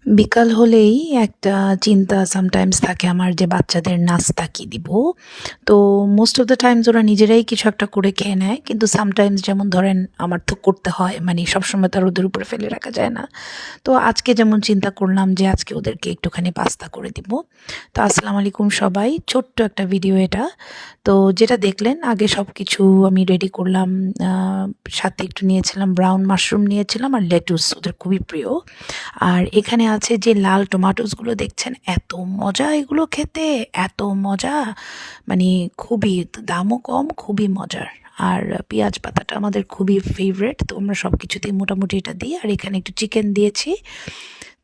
বিকাল হলেই একটা চিন্তা সামটাইমস থাকে আমার যে বাচ্চাদের নাস্তা কী দিব। তো মোস্ট অফ দ্য টাইমস ওরা নিজেরাই কিছু একটা করে খেয়ে নেয়, কিন্তু সামটাইমস যেমন ধরেন আমার তো করতে হয়, মানে সবসময় তো আর ওদের উপরে ফেলে রাখা যায় না। তো আজকে যেমন চিন্তা করলাম যে আজকে ওদেরকে একটুখানি পাস্তা করে দিব। তো আসসালামু আলাইকুম সবাই, ছোট্ট একটা ভিডিও এটা। তো যেটা দেখলেন আগে সব কিছু আমি রেডি করলাম, সাথে একটু নিয়েছিলাম ব্রাউন মাশরুম নিয়েছিলাম আর লেটুস, ওদের খুবই প্রিয়। আর এখানে আছে যে লাল টমেটোসগুলো দেখছেন, এত মজা এগুলো খেতে, এত মজা, মানে খুবই, দামও কম, খুবই মজার। আর পেঁয়াজ পাতাটা আমাদের খুবই ফেভারেট, তো আমরা সব কিছুতেই মোটামুটি এটা দিই। আর এখানে একটু চিকেন দিয়েছি।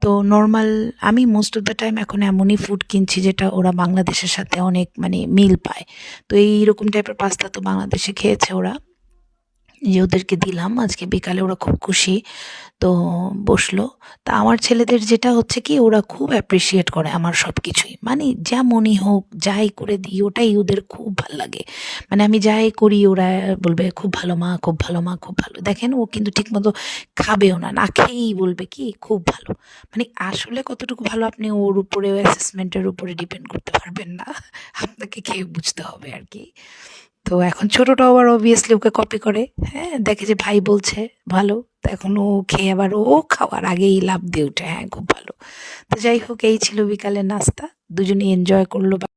তো নর্মাল, আমি মোস্ট অফ দ্য টাইম এখন এমনই ফুড কিনছি যেটা ওরা বাংলাদেশের সাথে অনেক মানে মিল পায়। তো এইরকম টাইপের পাস্তা তো বাংলাদেশে খেয়েছে ওরা, যে ওদেরকে দিলাম আজকে বিকালে, ওরা খুব খুশি। তো বসলো। তা আমার ছেলেদের যেটা হচ্ছে কি, ওরা খুব অ্যাপ্রিসিয়েট করে আমার সব কিছুই, মানে যেমনই হোক যাই করে দিই ওটাই ওদের খুব ভাল লাগে। মানে আমি যাই করি ওরা বলবে খুব ভালো মা, খুব ভালো মা, খুব ভালো। দেখেন ও কিন্তু ঠিকমতো খাবেও না, না খেয়েই বলবে কি খুব ভালো। মানে আসলে কতটুকু ভালো আপনি ওর উপরে, অ্যাসেসমেন্টের উপরে ডিপেন্ড করতে পারবেন না, আপনাকে খেয়ে বুঝতে হবে আর কি। তো এখন ছোটটাও আবার অবভিয়াসলি ওকে কপি করে, হ্যাঁ, দেখে যে ভাই বলছে ভালো, তো এখন ও খেয়ে আবার ও খাওয়ার আগেই লাফ দিয়ে উঠে, হ্যাঁ খুব ভালো। তো যাই হোক, এই ছিল বিকালের নাস্তা, দুজনেই এনজয় করলো।